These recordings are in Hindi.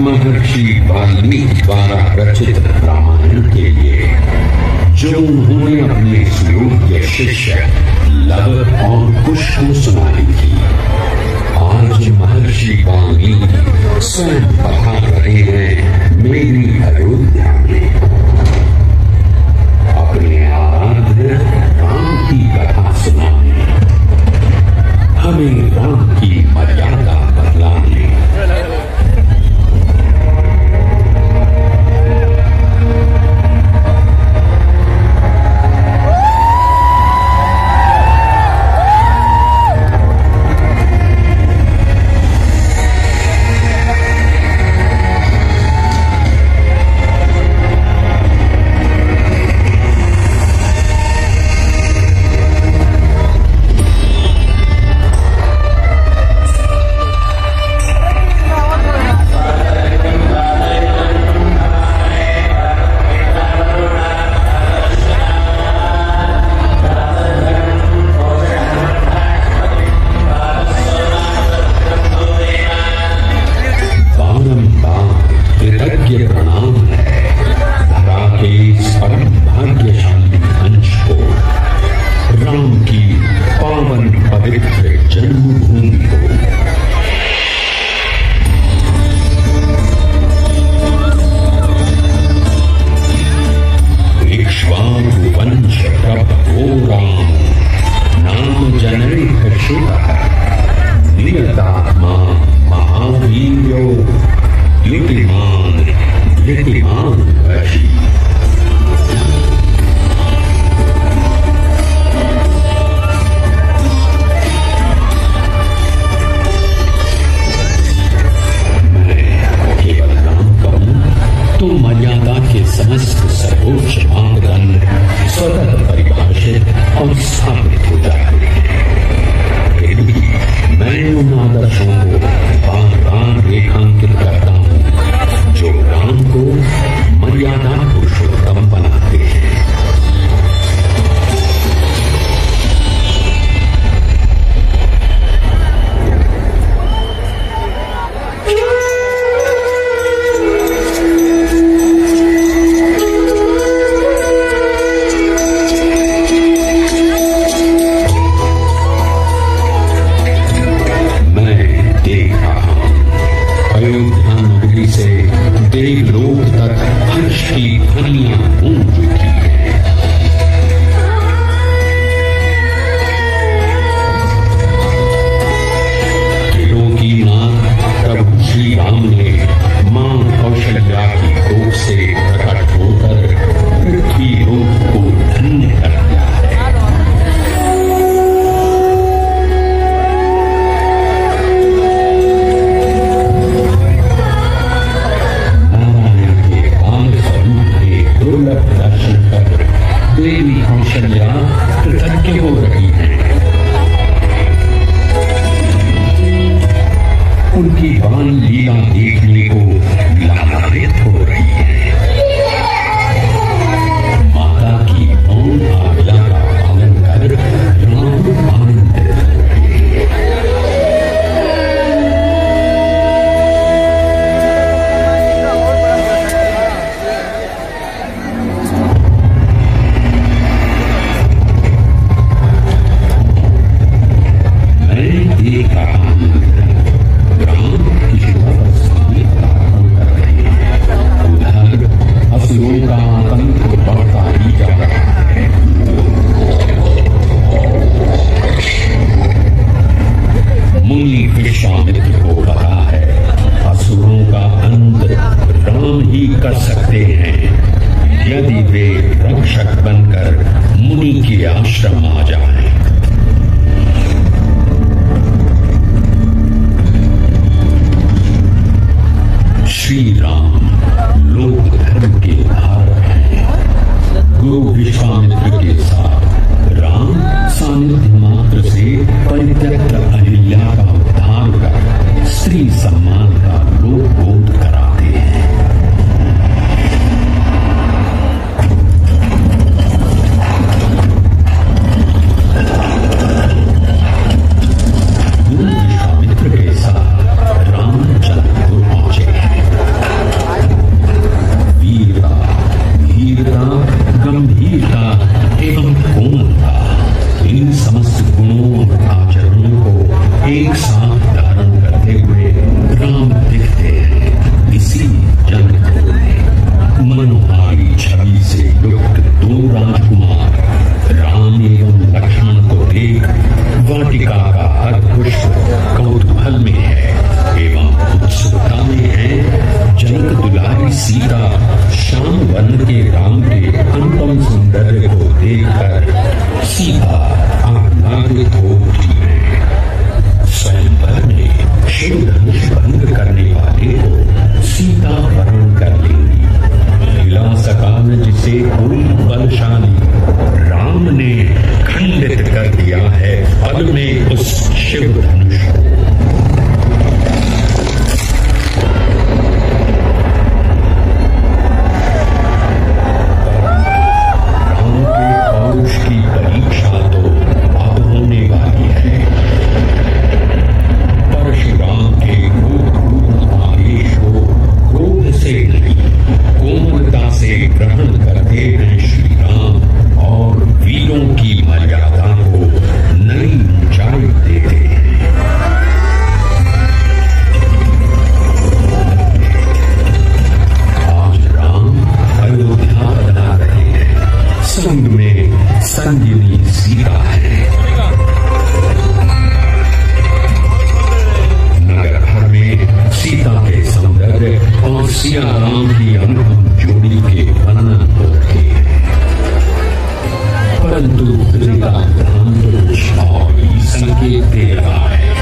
महर्षि वाल्मीकि द्वारा रचित रामायण के लिए जो उन्होंने अपने सुयोग्य शिष्य लव और कुश को सुनाई थी, आज महर्षि वाल्मीकि स्वयं पधार रहे हैं मेरी अयोध्या में। अपने आराध्य राम की कथा सुनाने, हमें राम की मर्यादा बतलाने। सीता श्याम वर्ण के राम के अनुपम सौंदर्य को देखकर सीता आह्लादित हो उठी है। स्वयंवर में शिव धनुष भंग करने वाले को सीता वरण कर लेंगी। लीला सकाल जिसे कोई बलशाली राम ने खंडित कर दिया है पल में उस शिव धनुष को। राम के पौरुष की परीक्षा तो अब होने वाली है। परशुराम के क्रोध आवेश को क्रोध से नहीं कोमलता से ग्रहण करते हैं श्री राम और वीरों की मर्यादा को नई ऊंचाई देते हैं। आज राम अयोध्या बना रहे हैं, संग में संजीवनी सीता है। नगर भर में सीता के सौंदर्य और सिया राम की अनुपम जोड़ी के वर्णन होते हैं, परंतु त्रेता ध्यान तो कुछ और ही संकेत दे रहा है।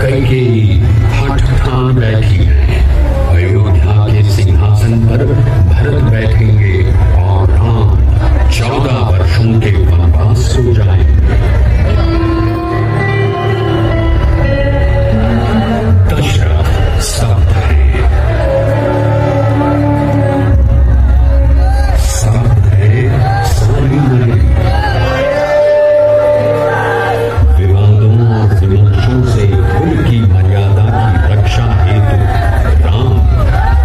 कैकेयी हठ ठान बैठी है, अयोध्या के सिंहासन पर भरत बैठेंगे और राम 14 वर्षों के वनवास हो जाएंगे। दशरथ स्तब्ध है, स्तब्ध है सारी नगरी। विवादों और विमर्शों से कुल की मर्यादा की रक्षा हेतु राम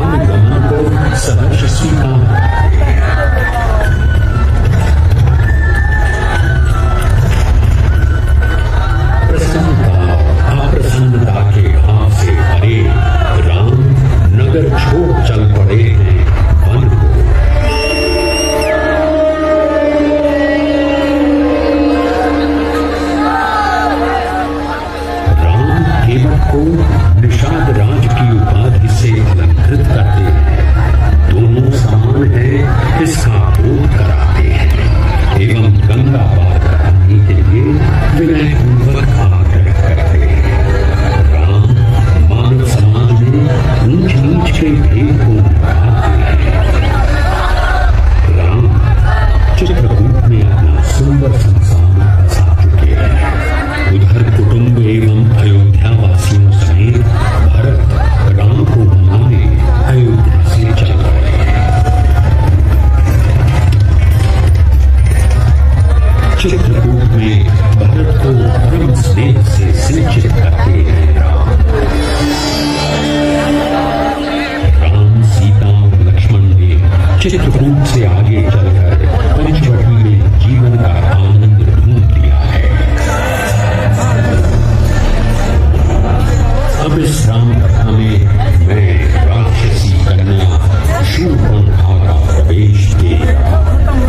अनुगमन को सहर्ष स्वीकार करते हैं। प्रसन्नता अप्रसन्नता के भाव से परे राम नगर छोड़ चल पड़े हैं वन को। राम केवट को निषाद राज की उपाधि से अलंकृत करते हैं, दोनों समान है इसका बोध कराते हैं एवं गंगा पार कराने के लिए विनय पूर्वक आग्रह करते हैं। राम मानव समाज में ऊंच नीच के भेद को मिटाते हैं। राम चित्रकूट में अपना सुंदर संसार बसा चुके हैं। उधर कुटुंब एवं अयोध्या वासियों समेत भरत राम को मनाने अयोध्या से चल रहे हैं। चित्रकूट में भरत को परम स्नेह से सिंचित करते हैं राम सीता और लक्ष्मण ने चित्रकूट से आगे चलकर पंचवटी में जीवन का आनंद ढूंढ लिया है। अब इस राम कथा में मैं राक्षसी कन्या शूर्पणखा का प्रवेश दे रहा हूं।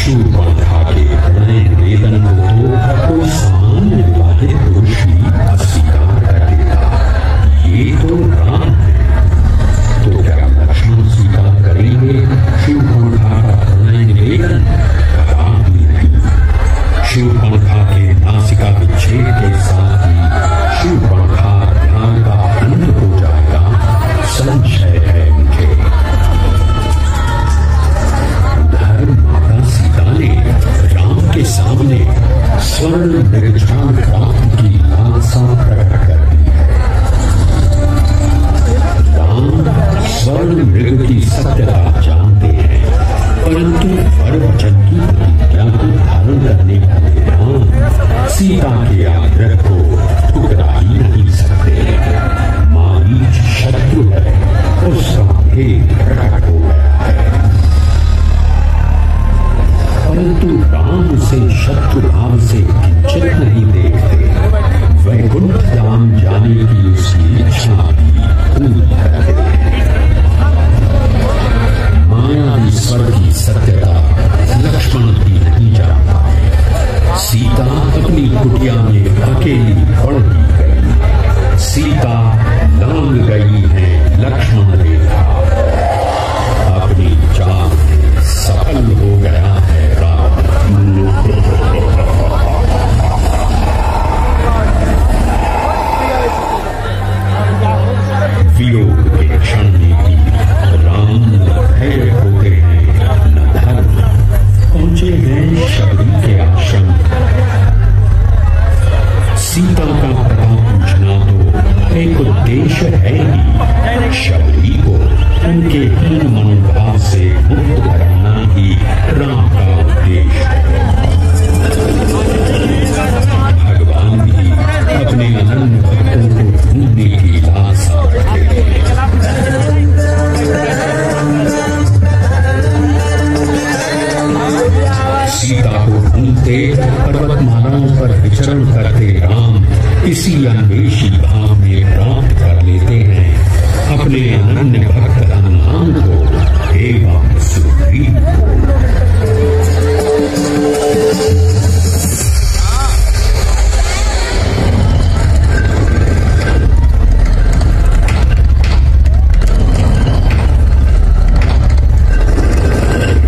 शूर्पणखा के प्रणय निवेदन को तो कोई सामान्य विवाहित पुरुष ही अस्वीकार कर देगा, ये तो राम है। तो क्या लक्ष्मण स्वीकार करेंगे शूर्पणखा का प्रणय निवेदन? कदापि नहीं। शूर्पणखा के नासिका विच्छेद के साथ ही शूर्पणखा ध्यान का अंत हो जाएगा, संशय है मुझे। माता सीता ने राम के सामने स्वर्ण मृगछाल प्राप्त की लालसा प्रकट कर दी है। राम स्वर्ण मृग की सत्यता जानते हैं, परंतु वर वचन की प्रतिज्ञा को धारण करने वाले राम सीता के आग्रह को ठुकरा ही नहीं सकते। मारीच शत्रु है, उसका भेद प्रकट हो गया है, परंतु राम उसे शत्रु भाव से किंचित नहीं देखते। वैकुंठ धाम जाने की उसकी इच्छा भी पूरी करते हैं। माया ईश्वर की सत्यता लक्ष्मण भी नहीं जानता है। सीता अपनी कुटिया में अकेली पड़ ही गई। सीता लांग मन के हीन मनोभाव से मुक्त कराना ही राम का उद्देश्य है। भगवान भी अपने अनन्य भक्तों को ढूंढने की लालसा रखते हैं। सीता को ढूंढते पर्वतमालाओं पर विचरण करते राम इसी अन्वेषी भाव में प्राप्त कर लेते हैं अपने अनन्य भक्त हनुमान को एवं सुग्रीव को।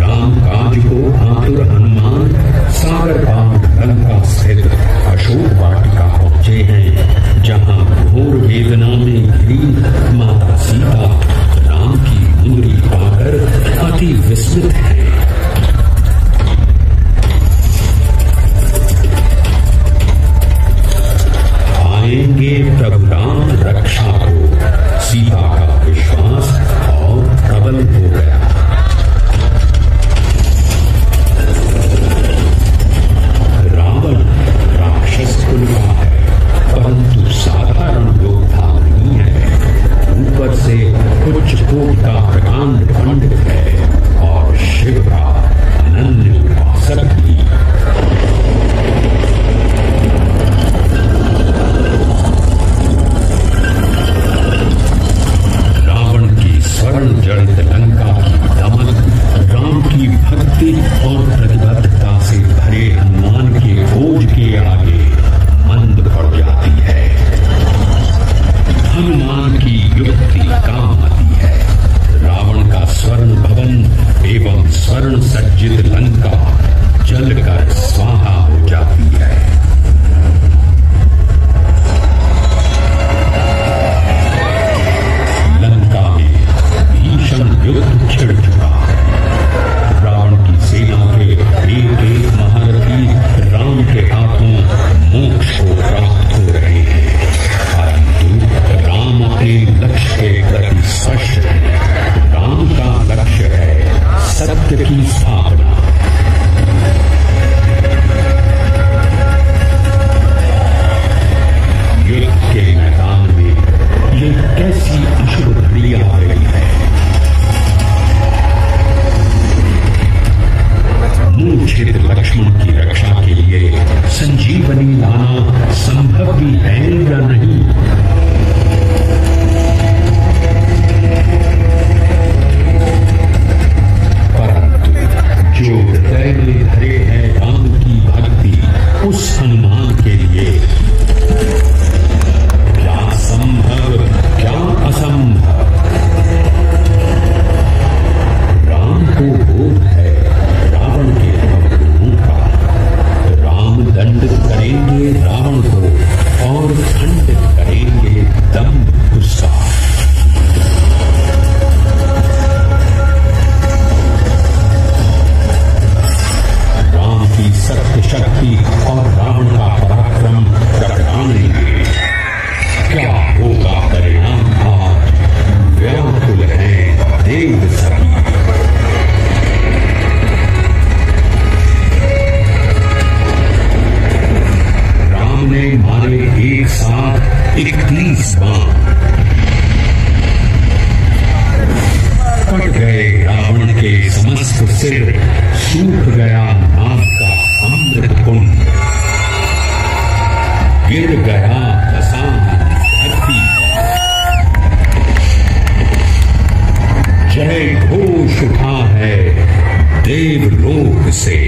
रामकाज को आतुर हनुमान सागर पार लंका स्थित अशोक वाटिका पहुंचे हैं, जहां घोर वेदना में घिरी माता सीता राम की मुंदरी पाकर अति विस्मित है। आएंगे प्रभु राम रक्षा को, सीता का विश्वास और प्रबल हो गया। रावण राक्षस कुल का है, परंतु साधारण योद्धा नहीं है। ऊपर से उच्च कोटि का प्रकांड पंडित है और शिव का अनन्य उपासक भी। रावण की स्वर्ण जड़ित लंका की दमन राम की भक्ति और प्रतिबद्धता से भरे हनुमान के खोज के आगे मंद पड़ जाती है। हनुमान की युक्ति काम आती है। रावण का स्वर्ण भवन एवं स्वर्ण सज्जित लंका जलकर स्वाहा हो जाती है। लंका में भीषण युद्ध छिड़ चुका है। रावण की सेना के एक महारथी राम के हाथों मोक्ष को प्राप्त हो रहे हैं, परंतु राम अपने लक्ष्य के प्रति स्पष्ट है। राम का लक्ष्य है सत्य की स्थापना। युद्ध के मैदान में ये कैसी अशुभ घड़ी आ गई है। मूर्छित लक्ष्मण की रक्षा के लिए संजीवनी लाना संभव भी है या नहीं। परंतु जो हृदय में धरे है राम की भक्ति, उस हनुमान के लिए क्या संभव क्या असंभव। राम को बोध है रावण के भक्तों का। राम दंडित करेंगे रावण को और खंडित करेंगे दंभ उसका। राम की सत्य शक्ति और रावण का पराक्रम प्रकटाएंगे। क्या होगा परिणाम आज, व्याकुल है देव सभी। ने मारे एक साथ 31 बाण, कट गए रावण के समस्त सिर, सूख गया नाग का अमृत कुंड, गिर गया दशांग धरती। जय घोष उठा है देवलोक से।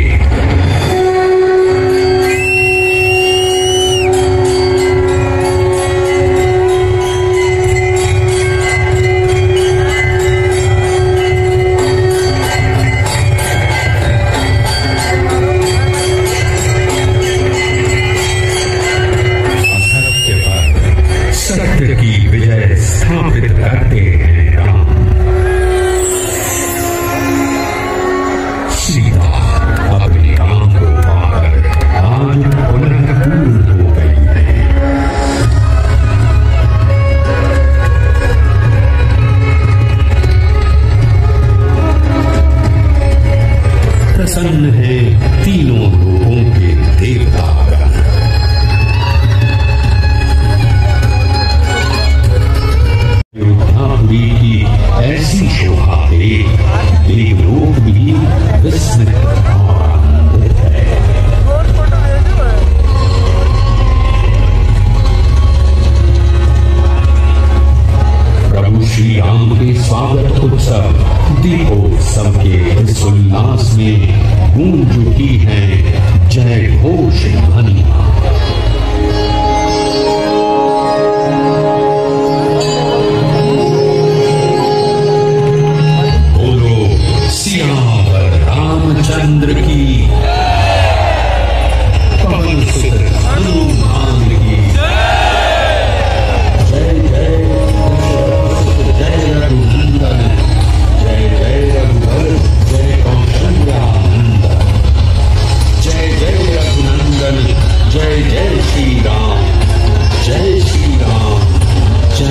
सत्य की विजय स्थापित करते हैं राम। सीता अपने राम को पाकर आज पुनः पूर्ण हो गई है।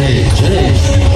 जय जय श्री